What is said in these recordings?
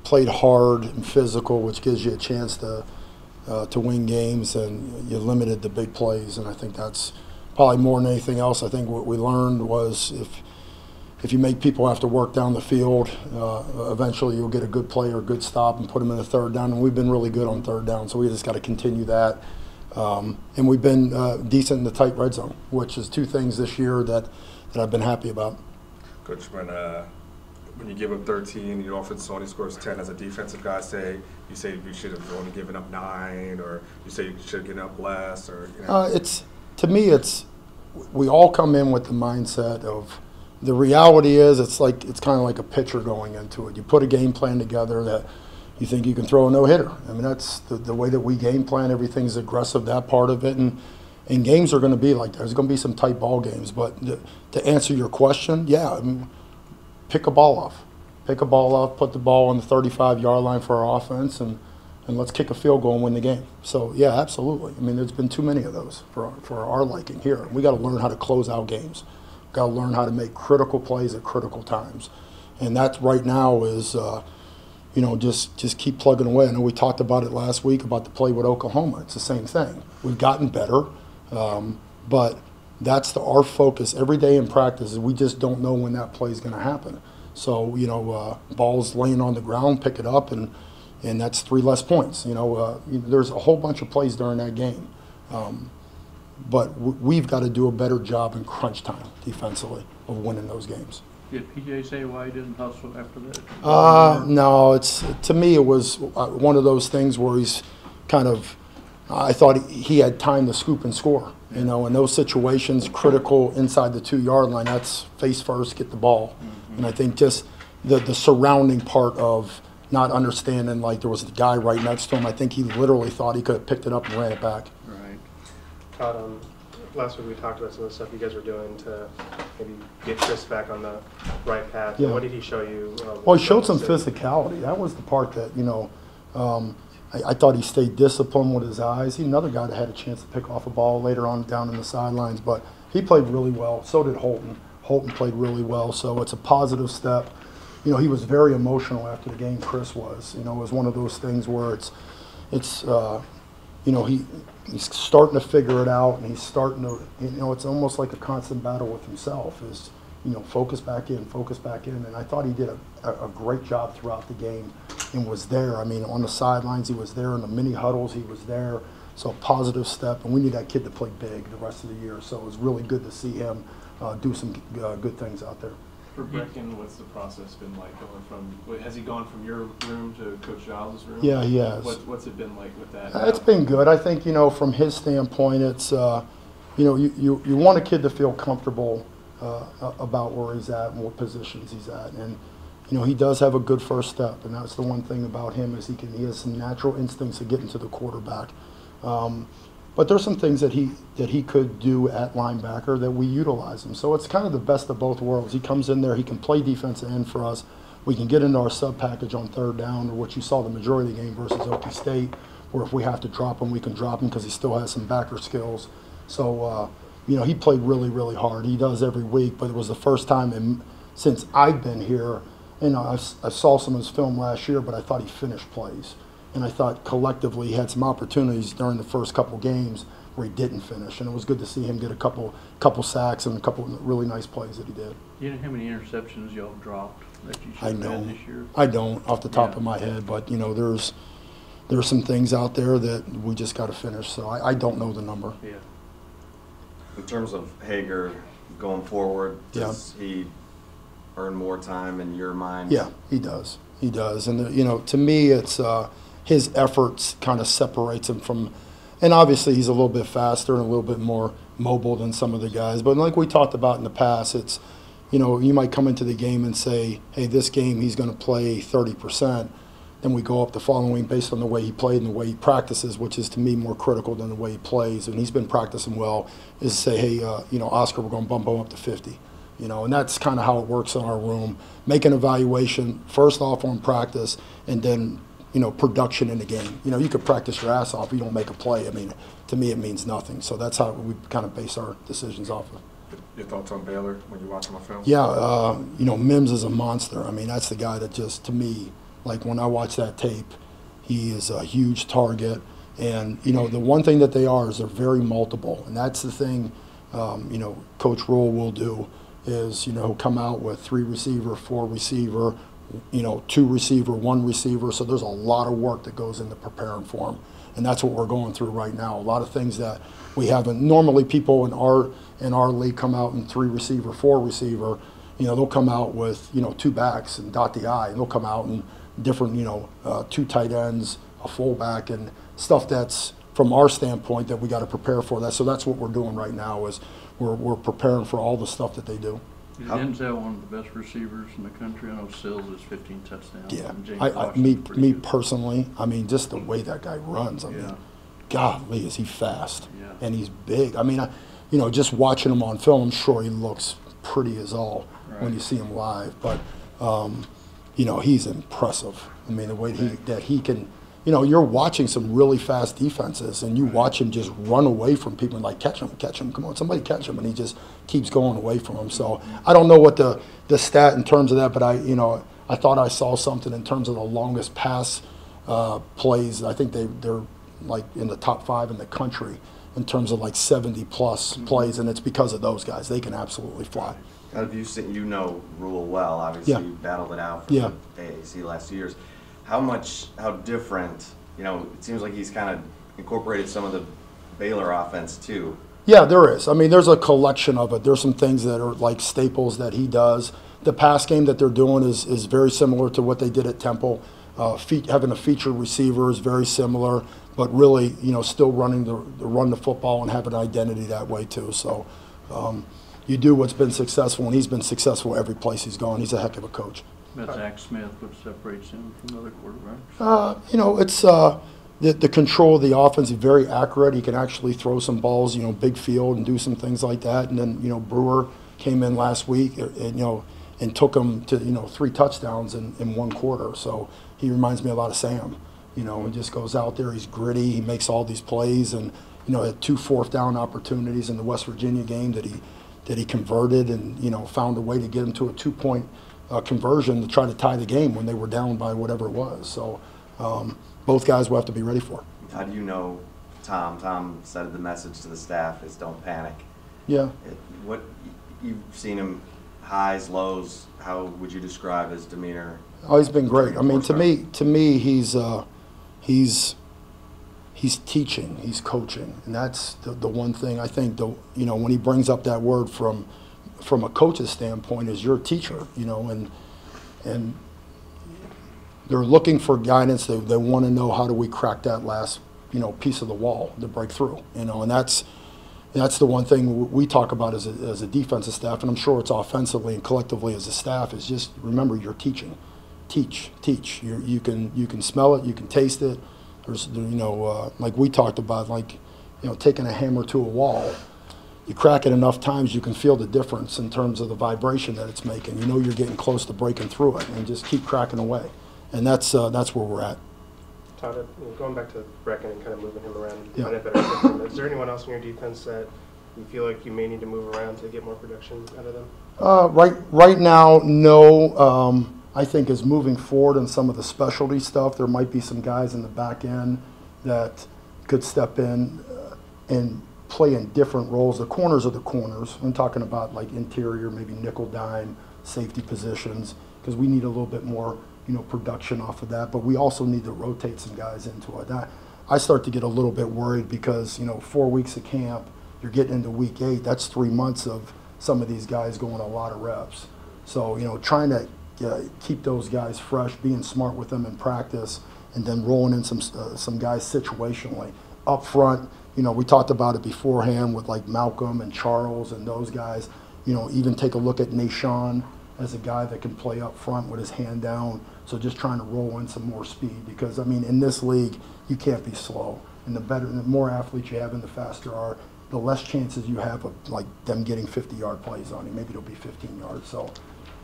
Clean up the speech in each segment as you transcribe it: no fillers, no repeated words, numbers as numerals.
played hard and physical, which gives you a chance to win games, and you limited the big plays. And I think that's probably more than anything else. I think what we learned was if you make people have to work down the field, eventually you'll get a good play or a good stop and put them in the third down. And we've been really good on third down, so we just got to continue that. And we've been decent in the tight red zone, which is two things this year that I've been happy about. Coach, when you give up 13, your offense only scores 10 as a defensive guy, you say you should have only given up 9, or you say you should have given up less, or you know. To me, we all come in with the mindset of the reality is it's kind of like a pitcher going into it. You put a game plan together that you think you can throw a no-hitter. I mean, that's the way that we game plan. Everything's aggressive, that part of it. And games are going to be like that. There's going to be some tight ball games. But to answer your question, yeah, I mean, pick a ball off. Pick a ball off, put the ball on the 35-yard line for our offense, and let's kick a field goal and win the game. So, yeah, absolutely. I mean, there's been too many of those for our liking here. We got to learn how to close out games. Got to learn how to make critical plays at critical times. And that right now is just keep plugging away. I know we talked about it last week about the play with Oklahoma. It's the same thing. We've gotten better, but that's our focus every day in practice. Is we just don't know when that play is going to happen. So balls laying on the ground, pick it up, and that's 3 less points. There's a whole bunch of plays during that game, but we've got to do a better job in crunch time defensively of winning those games. Did PJ say why he didn't hustle after that? No, to me it was one of those things where he's kind of, I thought he had time to scoop and score. In those situations, critical inside the 2-yard line, that's face first, get the ball. Mm-hmm. And I think just the surrounding part of not understanding, like there was a guy right next to him, I think he literally thought he could have picked it up and ran it back. Right. Todd, last week we talked about some of the stuff you guys were doing to maybe get Chris back on the right path. Yeah. What did he show you? Well, he showed some physicality. That was the part that, I thought he stayed disciplined with his eyes. He's another guy that had a chance to pick off a ball later on down in the sidelines, but he played really well. So did Holton. Holton played really well, so it's a positive step. He was very emotional after the game, Chris was. It was one of those things where he's starting to figure it out, and he's starting to, it's almost like a constant battle with himself is, focus back in, and I thought he did a great job throughout the game and was there. I mean, on the sidelines he was there, in the mini huddles he was there, so a positive step, and we need that kid to play big the rest of the year, so it was really good to see him do some good things out there. For Brecken, what's the process been like going from, has he gone from your room to Coach Giles' room? Yeah, he has. What's it been like with that? It's been good. I think, from his standpoint, it's, you want a kid to feel comfortable about where he's at and what positions he's at. And, he does have a good first step, and that's the one thing about him is he has some natural instincts to get into the quarterback. But there's some things that he could do at linebacker that we utilize him. So it's kind of the best of both worlds. He comes in there, he can play defensive end for us. We can get into our sub package on third down, or what you saw the majority of the game versus Okie State, where if we have to drop him, we can drop him because he still has some backer skills. So, he played really, really hard. He does every week, but it was the first time since I've been here. I saw some of his film last year, but I thought he finished plays. And I thought collectively he had some opportunities during the first couple games where he didn't finish, and it was good to see him get a couple sacks and a couple really nice plays that he did. You know how many interceptions y'all dropped that you should have had this year? I don't off the top of my head, but there's some things out there that we just got to finish. So I don't know the number. Yeah. In terms of Hager going forward, does he earn more time in your mind? Yeah, he does. He does, and to me, it's his efforts kind of separates him from, and obviously he's a little bit faster and a little bit more mobile than some of the guys. But like we talked about in the past, it's, you might come into the game and say, hey, this game he's going to play 30%. Then we go up the following based on the way he played and the way he practices, which is to me more critical than the way he plays. And he's been practicing well. Is to say, hey, Oscar, we're going to bump him up to 50. And that's kind of how it works in our room. Make an evaluation first off on practice, and then production in the game. You could practice your ass off, you don't make a play. I mean, to me, it means nothing. So that's how we kind of base our decisions off of. Your thoughts on Baylor when you watch him on film? Yeah, Mims is a monster. I mean, that's the guy that just, to me, Like when I watch that tape, he is a huge target. And, you know, the one thing that they are is they're very multiple. And that's the thing, you know, Coach Rule will do is, you know, he'll come out with 3 receiver, 4 receiver, you know, 2 receiver, 1 receiver. So there's a lot of work that goes into preparing for him. And that's what we're going through right now. A lot of things that we haven't. Normally people in our league come out in 3 receiver, 4 receiver. You know, they'll come out with, you know, 2 backs and dot the I. And they'll come out in different, you know, 2 tight ends, a fullback, and stuff that's from our standpoint that we got to prepare for that. So that's what we're doing right now is we're preparing for all the stuff that they do. Is Denzel one of the best receivers in the country? I know Sills is 15 touchdowns. Yeah, and James me Washington's pretty me good. personally, I mean, just the way that guy runs. I mean, golly, is he fast? Yeah. And he's big. I mean, you know, just watching him on film, I'm sure he looks pretty as all when you see him live. But you know, he's impressive. I mean, the way that he can. You know, you're watching some really fast defenses, and you watch him just run away from people and like, catch him, come on, somebody catch him, and he just keeps going away from him. So I don't know what the stat in terms of that, but I thought I saw something in terms of the longest pass plays. I think they're like in the top 5 in the country in terms of like 70-plus plays, and it's because of those guys. They can absolutely fly. Have you seen, you know Rule well, obviously you battled it out for the AAC last 2 years. How different, you know, it seems like he's kind of incorporated some of the Baylor offense too. Yeah, there is. I mean, there's a collection of it. There's some things that are like staples that he does. The pass game that they're doing is very similar to what they did at Temple. Having a featured receiver is very similar, but really, you know, still run the football and have an identity that way too. So you do what's been successful, and he's been successful every place he's gone. He's a heck of a coach. But Zach Smith, what separates him from other quarterbacks? You know, it's the control of the offense. He's very accurate. He can actually throw some balls, you know, big field and do some things like that. And then, you know, Brewer came in last week, and, you know, and took him to, you know, 3 touchdowns in 1 quarter. So he reminds me a lot of Sam. You know, he just goes out there. He's gritty. He makes all these plays, and, you know, had 2 4th-down opportunities in the West Virginia game that he converted, and, you know, found a way to get him to a 2-point conversion to try to tie the game when they were down by whatever it was. So both guys will have to be ready for it. How do you know Tom? Tom said the message to the staff is don't panic. Yeah. What you've seen him, highs, lows. How would you describe his demeanor? Oh, he's been great. I mean, to me, he's teaching, he's coaching, and that's the one thing I think. You know, when he brings up that word from a coach's standpoint, is you're a teacher, you know, and they're looking for guidance. They want to know, how do we crack that last, you know, piece of the wall to break through, you know, and that's the one thing we talk about as a defensive staff, and I'm sure it's offensively and collectively as a staff, is just remember you're teaching. Teach. You can smell it, you can taste it. There's, you know, like we talked about, like, you know, taking a hammer to a wall. You crack it enough times, you can feel the difference in terms of the vibration that it's making. You know you're getting close to breaking through it, and just keep cracking away. And that's where we're at. Todd, going back to Brecken and kind of moving him around, find a better system, is there anyone else in your defense that you feel like you may need to move around to get more production out of them? Right now, no. I think as moving forward in some of the specialty stuff, there might be some guys in the back end that could step in and play in different roles. The corners are the corners. I'm talking about like interior, maybe nickel dime, safety positions, because we need a little bit more, you know, production off of that. But we also need to rotate some guys into it. I start to get a little bit worried because, you know, 4 weeks of camp, you're getting into week 8. That's 3 months of some of these guys going a lot of reps. So, you know, trying to keep those guys fresh, being smart with them in practice, and then rolling in some guys situationally. Up front, you know, we talked about it beforehand with like Malcolm and Charles and those guys. You know, even take a look at Nashawn as a guy that can play up front with his hand down. So just trying to roll in some more speed, because, I mean, in this league, you can't be slow. And the more athletes you have and the faster are, the less chances you have of like them getting 50-yard plays on you. Maybe it'll be 15 yards. So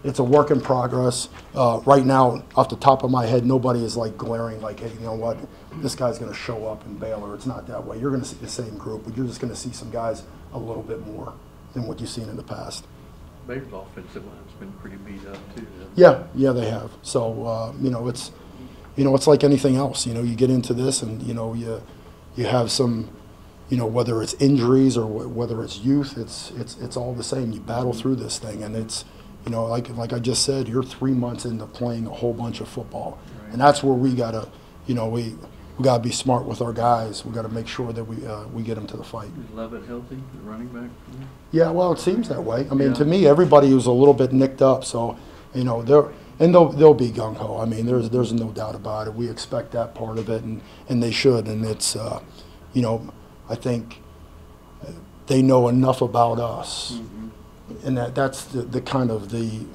it's a work in progress. Right now, off the top of my head, nobody is like glaring like, hey, you know what, this guy's going to show up in Baylor. It's not that way. You're going to see the same group, but you're just going to see some guys a little bit more than what you've seen in the past. Baylor's offensive line's been pretty beat up too. Yeah, they have. So, you know, it's it's like anything else. You get into this and, you have some, whether it's injuries or whether it's youth, it's all the same. You battle through this thing, and it's, like I just said, you're 3 months into playing a whole bunch of football, and that's where we gotta, we gotta be smart with our guys. We gotta make sure that we get them to the fight. Is Levitt healthy, the running back? Yeah, well, it seems that way. I mean, Yeah. to me, everybody was a little bit nicked up, so they'll be gung ho. I mean, there's no doubt about it. We expect that part of it, and they should. And it's, I think they know enough about us, and that's the kind of the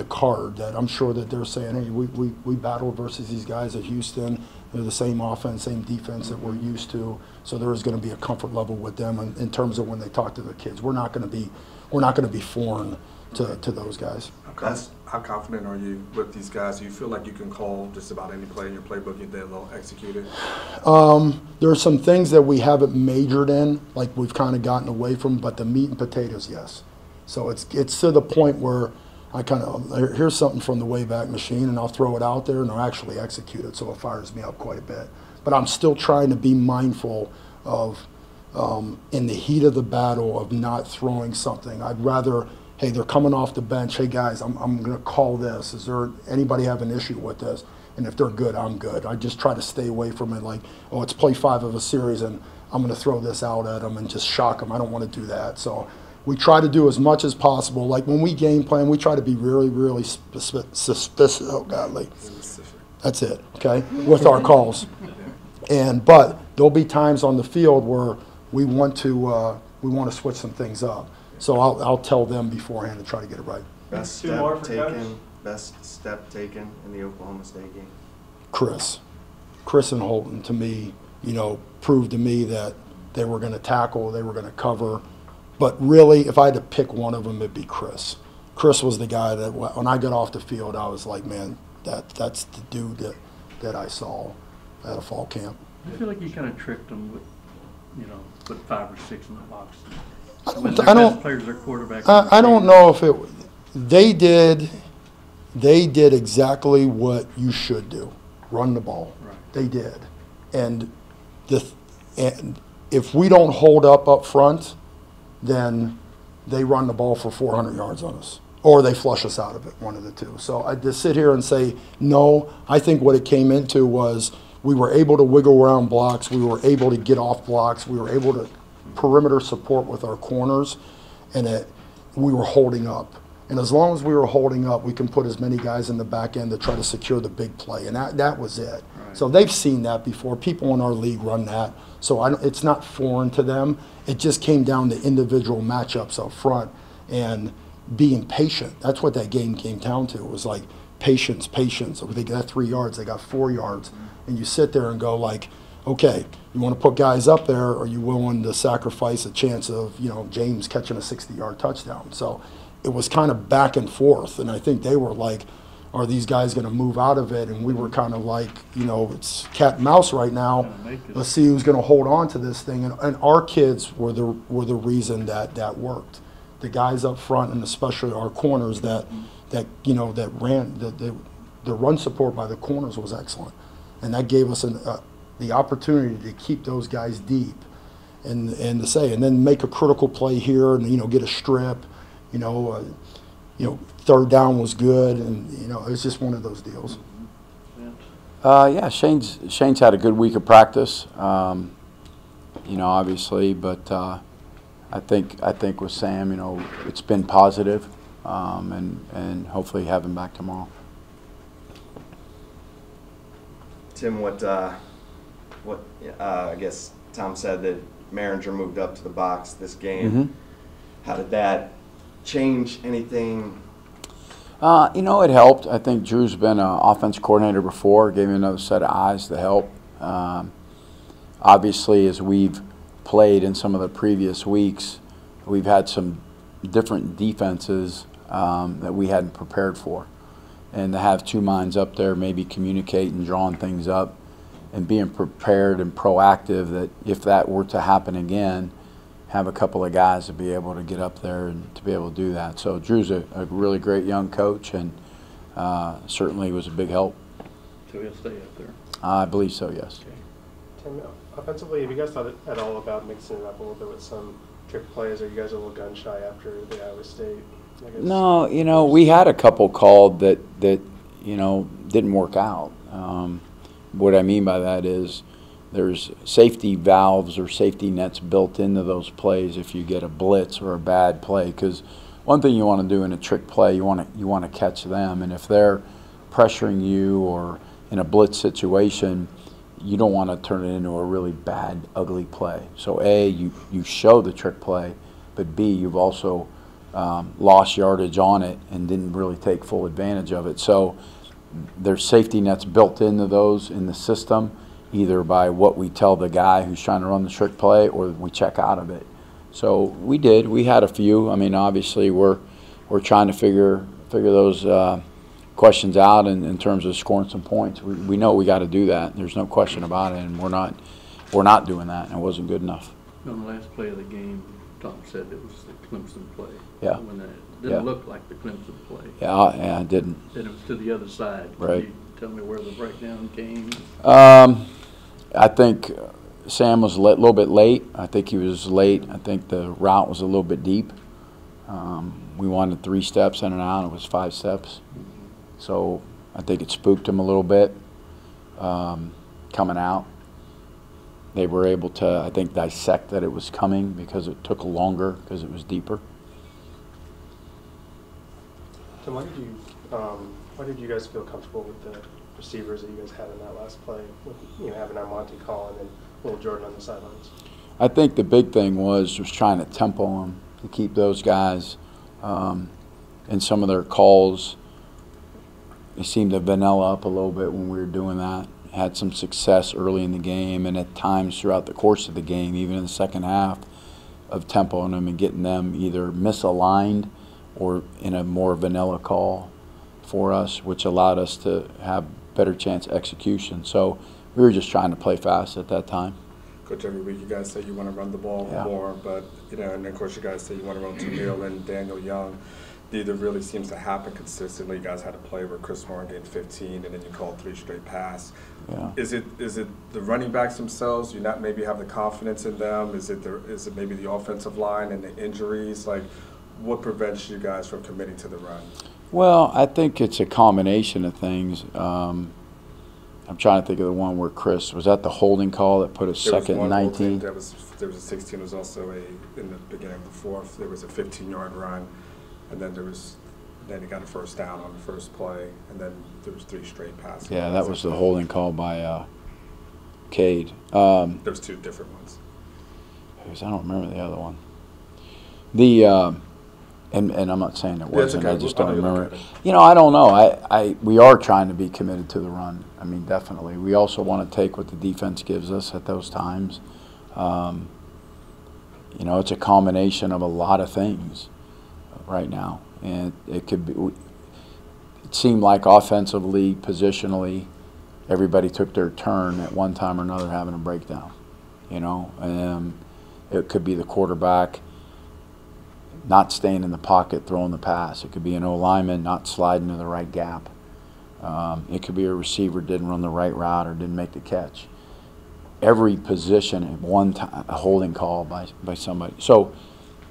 card that I'm sure that they're saying, hey, we battled versus these guys at Houston. They're the same offense, same defense that we're used to. So there is going to be a comfort level with them in terms of when they talk to the kids. We're not going to be foreign to those guys. How confident are you with these guys? Do you feel like you can call just about any play in your playbook and then they'll execute it? There are some things that we haven't majored in, like we've kind of gotten away from, but the meat and potatoes, yes. So it's to the point where I here's something from the Wayback Machine, and I'll throw it out there, and I'll actually execute it, so it fires me up quite a bit. But I'm still trying to be mindful of, in the heat of the battle, of not throwing something. I'd rather, hey, they're coming off the bench. Hey, guys, I'm going to call this. Is there anybody have an issue with this? And if they're good, I'm good. I just try to stay away from it like, oh, it's play 5 of a series, and I'm going to throw this out at them and just shock them. I don't want to do that. So we try to do as much as possible. Like when we game plan, we try to be really, really suspicious. Oh, godly. That's it, okay, with our calls. But there'll be times on the field where we want to switch some things up. So I'll tell them beforehand to try to get it right. Best step taken in the Oklahoma State game? Chris and Holton, to me, proved to me that they were going to tackle, they were going to cover. But really, if I had to pick one of them, it'd be Chris. Chris was the guy that when I got off the field, I was like, man, that's the dude that I saw at a fall camp. I feel like you kind of tricked them with, put 5 or 6 in the box. I don't. Players are quarterbacks. I don't know if it. They did exactly what you should do: run the ball. Right. They did, and if we don't hold up front, then they run the ball for 400 yards on us, or they flush us out of it. One of the two. So I just sit here and say no. I think what it came into was we were able to wiggle around blocks. We were able to get off blocks. We were able to perimeter support with our corners, and we were holding up. And as long as we were holding up, we can put as many guys in the back end to try to secure the big play, and that was it. Right. So they've seen that before. People in our league run that, so it's not foreign to them. It just came down to individual matchups up front and being patient. That's what that game came down to. It was like patience. They got 3 yards, they got 4 yards, and you sit there and go like, okay, you want to put guys up there, or are you willing to sacrifice a chance of, James catching a 60-yard touchdown? So it was kind of back and forth, and I think they were like, are these guys going to move out of it? And we were kind of like, it's cat and mouse right now. Let's see who's going to hold on to this thing. And our kids were the reason that worked. The guys up front, and especially our corners that ran, the run support by the corners was excellent, and that gave us the opportunity to keep those guys deep and then make a critical play here and, get a strip, third down was good, and, it was just one of those deals. Yeah, Shane's had a good week of practice, obviously, but I think with Sam, it's been positive, and hopefully have him back tomorrow. Tim, I guess Tom said that Maringer moved up to the box this game. Mm-hmm. How did that change anything? It helped. I think Drew's been an offense coordinator before, gave me another set of eyes to help. Obviously, as we've played in some of the previous weeks, we've had some different defenses that we hadn't prepared for. And to have 2 minds up there, maybe communicating, drawing things up, and being prepared and proactive that if that were to happen again, have a couple of guys to be able to get up there and to be able to do that. So Drew's a really great young coach, and certainly was a big help. So he'll stay up there. I believe so, yes. Okay. Tim, offensively, have you guys thought at all about mixing it up a little bit with some trick plays? Are you guys a little gun shy after the Iowa State? I guess? No, you know, we had a couple called that you know, didn't work out. What I mean by that is there's safety valves or safety nets built into those plays if you get a blitz or a bad play. Because one thing you want to do in a trick play, you want to catch them, and if they're pressuring you or in a blitz situation, you don't want to turn it into a really bad, ugly play. So A, you show the trick play, but B, you've also lost yardage on it and didn't really take full advantage of it. So there's safety nets built into those in the system, either by what we tell the guy who's trying to run the trick play or we check out of it. So we had a few. I mean, obviously we're trying to figure those questions out in terms of scoring some points. We know we got to do that. There's no question about it, and we're not doing that, and it wasn't good enough. On the last play of the game, Tom said it was the Clemson play. Yeah. When it didn't look like the Clemson play. Yeah, I didn't. Then it was to the other side. Right. Can you tell me where the breakdown came? I think Sam was a little bit late. I think he was late. I think the route was a little bit deep. We wanted 3 steps in and out. It was 5 steps. So I think it spooked him a little bit coming out. They were able to, I think, dissect that it was coming because it took longer because it was deeper. Tim, why did you guys feel comfortable with the receivers that you guys had in that last play, with having Monty Collin and Will Jordan on the sidelines? I think the big thing was trying to tempo them, to keep those guys in some of their calls. They seemed to vanilla up a little bit when we were doing that. Had some success early in the game and at times throughout the course of the game, even in the second half, of tempoing them and getting them either misaligned or in a more vanilla call for us, which allowed us to have better chance execution. So we were just trying to play fast at that time. Coach, every week you guys say you want to run the ball more, but and of course you guys say you want to run to Maryland, Daniel Young. Neither really seems to happen consistently. You guys had a play where Chris Moore gained 15, and then you called 3 straight pass. Yeah. Is it the running backs themselves? Do you not maybe have the confidence in them? Is it maybe the offensive line and the injuries? Like, what prevents you guys from committing to the run? Well, I think it's a combination of things. I'm trying to think of the one where Chris was that the holding call that put us second and 19. There was a 16. There was also in the beginning of the fourth. There was a 15-yard run. And then then he got a first down on the first play, and then there was 3 straight passes. Yeah, that was the holding call by Cade. There's 2 different ones. I don't remember the other one. The and I'm not saying it wasn't. Okay. I just don't remember. I don't know. We are trying to be committed to the run. I mean, definitely. We also want to take what the defense gives us at those times. It's a combination of a lot of things right now, and it could be. It seemed like offensively, positionally, everybody took their turn at one time or another having a breakdown. It could be the quarterback not staying in the pocket, throwing the pass. It could be an O-lineman not sliding to the right gap. It could be a receiver didn't run the right route or didn't make the catch. Every position at one time, a holding call by somebody. So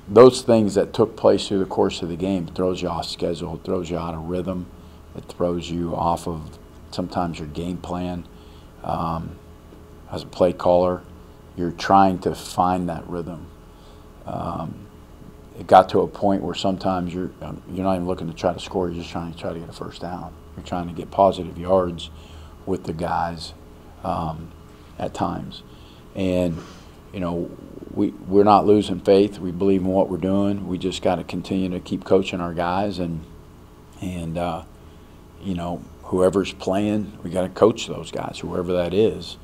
those things that took place through the course of the game throws you off schedule, it throws you out of rhythm, it throws you off of sometimes your game plan. As a play caller, you're trying to find that rhythm. It got to a point where sometimes you're not even looking to try to score, you're just trying to get a first down. You're trying to get positive yards with the guys at times. And we're not losing faith. We believe in what we're doing. We just got to continue to keep coaching our guys, and whoever's playing, we got to coach those guys, whoever that is,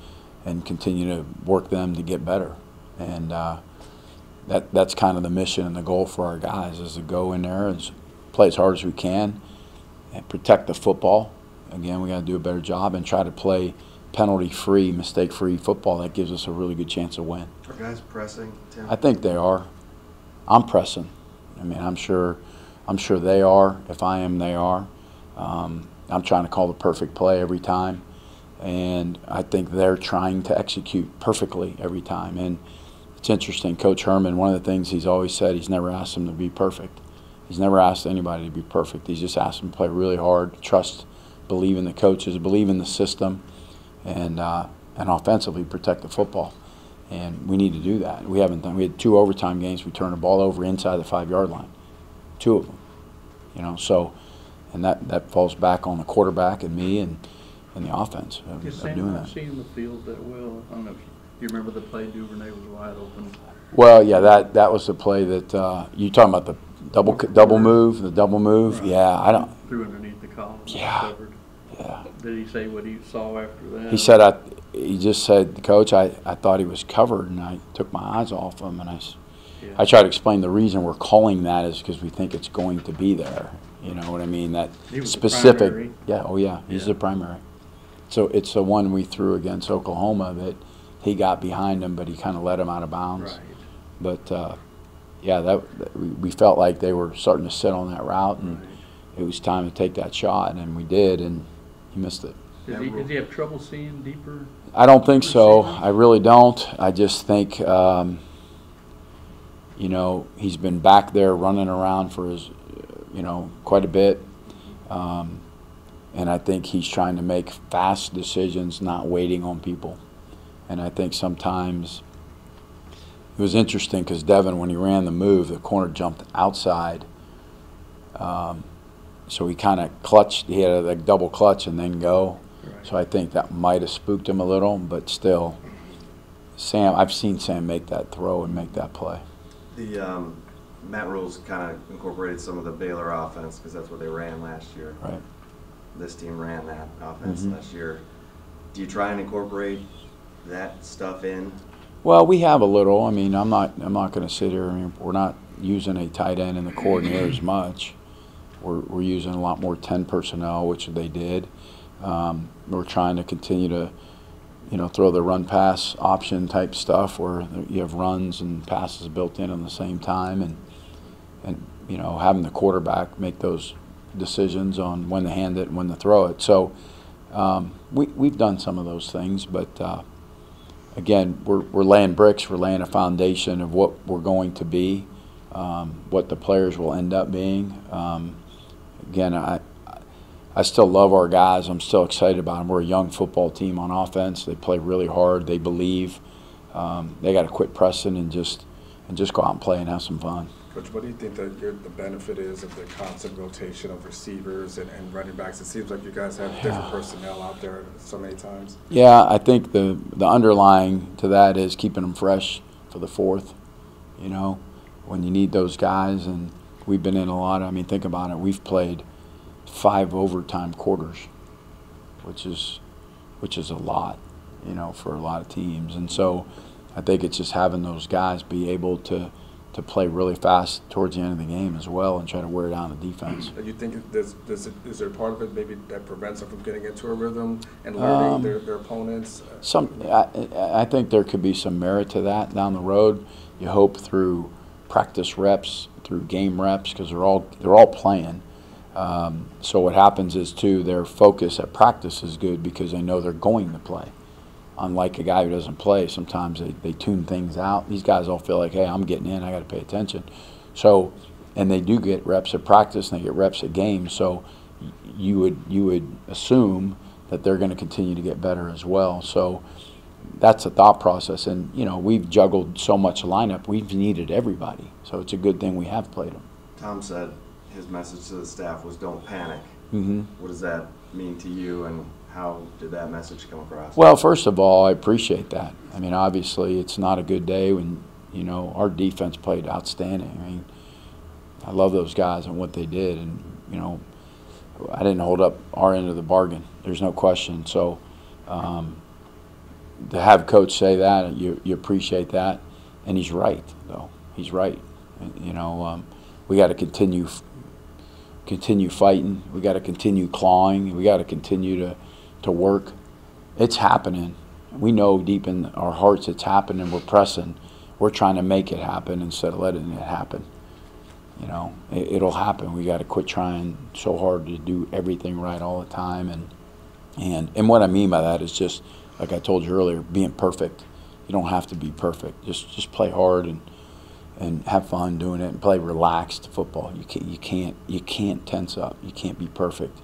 and continue to work them to get better. And that's kind of the mission and the goal for our guys, is to go in there and play as hard as we can and protect the football. Again, we got to do a better job and try to play penalty-free, mistake-free football. That gives us a really good chance to win. Are guys pressing, Tim? I think they are. I'm pressing. I mean, I'm sure they are. If I am, they are. I'm trying to call the perfect play every time. and I think they're trying to execute perfectly every time. And it's interesting, Coach Herman, one of the things he's always said, he's never asked them to be perfect. He's never asked anybody to be perfect. He's just asked them to play really hard, trust, believe in the coaches, believe in the system, and offensively protect the football. And we need to do that. We haven't done. We had 2 overtime games. We turned the ball over inside the 5-yard line, 2 of them. You know, so, and that falls back on the quarterback and me and the offense of doing that. Seeing the field that well. I don't know if you remember the play Duvernay was wide open. Well, yeah, that was the play that you talking about, the double move, the double move. Right. Yeah, I don't. Threw underneath the columns. Yeah. Covered. Yeah. Did he say what he saw after that? He said, he just said, Coach, I thought he was covered, and I took my eyes off him, and I tried to explain the reason we're calling that is because we think it's going to be there. You know what I mean? That specific. Yeah. Oh yeah. He's the primary. So it's the one we threw against Oklahoma that he got behind him, but he kind of let him out of bounds. Right. But yeah, we felt like they were starting to sit on that route, and it was time to take that shot, and we did, and he missed it. Did he have trouble seeing deeper? I don't think so. I really don't. I just think, you know, he's been back there running around for his, you know, quite a bit. And I think he's trying to make fast decisions, not waiting on people. And I think sometimes it was interesting because Devin, when he ran the move, the corner jumped outside. So he kind of clutched. He had a double clutch and then go. Right. So I think that might have spooked him a little, but still, I've seen Sam make that throw and make that play. The Matt Rule's kind of incorporated some of the Baylor offense because that's what they ran last year. Right. This team ran that offense last year. Do you try and incorporate that stuff in? Well, we have a little. I mean, I'm not going to sit here. I mean, we're not using a tight end in the coordinator as much. We're using a lot more 10 personnel, which they did. We're trying to continue to, you know, throw the run-pass option type stuff where you have runs and passes built in the same time, and you know, having the quarterback make those decisions on when to hand it and when to throw it. So we've done some of those things, but again, we're laying bricks. We're laying a foundation of what we're going to be, what the players will end up being. Again, I still love our guys. I'm still excited about them. We're a young football team on offense. They play really hard. They believe. They got to quit pressing and just go out and play and have some fun. Coach, what do you think that the benefit is of the constant rotation of receivers and running backs? It seems like you guys have different personnel out there so many times. Yeah, I think the underlying to that is keeping them fresh for the fourth. You know, when you need those guys, and we've been in a lot. I mean, think about it. We've played 5 overtime quarters, which is a lot, you know, for a lot of teams. And so I think it's just having those guys be able to play really fast towards the end of the game as well and try to wear down the defense. Do you think is there part of it maybe that prevents them from getting into a rhythm and learning their opponents? I think there could be some merit to that down the road. You hope through practice reps, through game reps, because they're all playing. So what happens is, too, their focus at practice is good because they know they're going to play. Unlike a guy who doesn't play, sometimes they tune things out. These guys all feel like, hey, I'm getting in, I got to pay attention. So, and they do get reps at practice and they get reps at games. So you would assume that they're going to continue to get better as well. So that's a thought process. And, you know, we've juggled so much lineup, we've needed everybody. So it's a good thing we have played them. Tom said his message to the staff was don't panic. Mm-hmm. What does that mean to you, and how did that message come across? Well, first of all, I appreciate that. I mean, obviously, it's not a good day when, you know, our defense played outstanding. I mean, I love those guys and what they did, and, you know, I didn't hold up our end of the bargain. There's no question. So to have Coach say that, you appreciate that, and he's right, though. He's right. You know, we got to continue fighting. We got to continue clawing. We got to continue to work. It's happening. We know deep in our hearts it's happening. We're pressing. We're trying to make it happen instead of letting it happen. You know, it'll happen. We got to quit trying so hard to do everything right all the time, and And what I mean by that is just, like I told you earlier, being perfect. You don't have to be perfect. Just play hard and have fun doing it and play relaxed football. You can't tense up. You can't be perfect.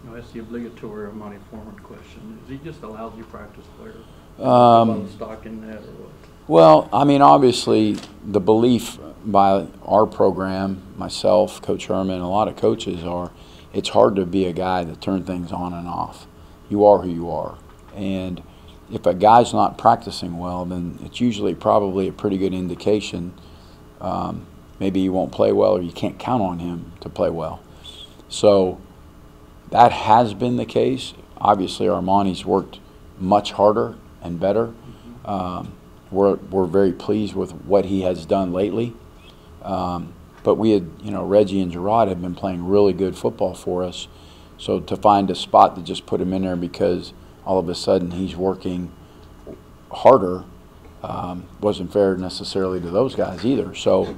You know, that's the obligatory Monty Foreman question. Is he just a lousy practice player? Stock in that or what? Well, I mean, obviously, the belief by our program, myself, Coach Herman, a lot of coaches are, it's hard to be a guy that turns things on and off. You are who you are. And if a guy's not practicing well, then it's usually probably a pretty good indication. Maybe he won't play well, or you can't count on him to play well. So that has been the case. Obviously, Armani's worked much harder and better. We're very pleased with what he has done lately. But we had, Reggie and Gerard have been playing really good football for us. So to find a spot to just put him in there because all of a sudden he's working harder wasn't fair necessarily to those guys either. So,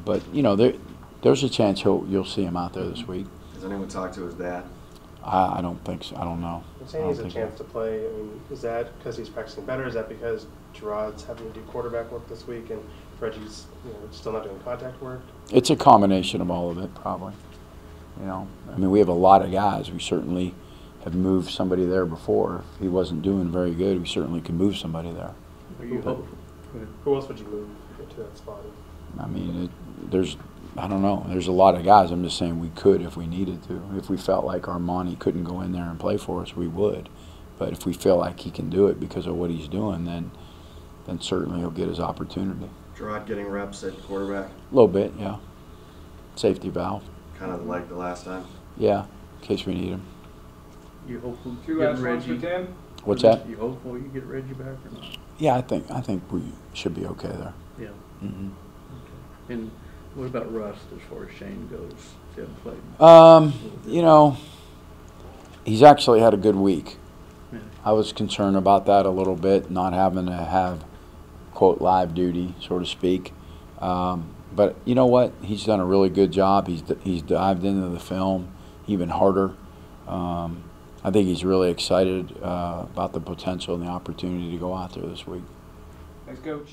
but there's a chance you'll see him out there this week. Has anyone talked to his dad? I don't think so. I don't know. I'm saying he has a chance to play. I mean, is that because he's practicing better? Is that because Gerard's having to do quarterback work this week and Reggie's still not doing contact work? It's a combination of all of it, probably. I mean, we have a lot of guys. We certainly have moved somebody there before. If he wasn't doing very good, we certainly could move somebody there. Who else would you move to that spot? I mean, I don't know. There's a lot of guys. I'm just saying we could if we needed to. If we felt like Armani couldn't go in there and play for us, we would. But if we feel like he can do it because of what he's doing, then certainly he'll get his opportunity. Gerard getting reps at quarterback? A little bit, yeah. Safety valve. Kind of like the last time? Yeah, in case we need him. You hopeful Two get last ones for Reggie? Tim. What's that? You hopeful you get Reggie back or not? Yeah, I think we should be okay there. Yeah. Mm-hmm. Okay. And what about Rust as far as Shane goes? He hasn't played. He's actually had a good week. Yeah. I was concerned about that a little bit, not having to have, quote, live duty, so to speak. But you know what? He's done a really good job. He's dived into the film even harder. I think he's really excited about the potential and the opportunity to go out there this week. Thanks, Coach.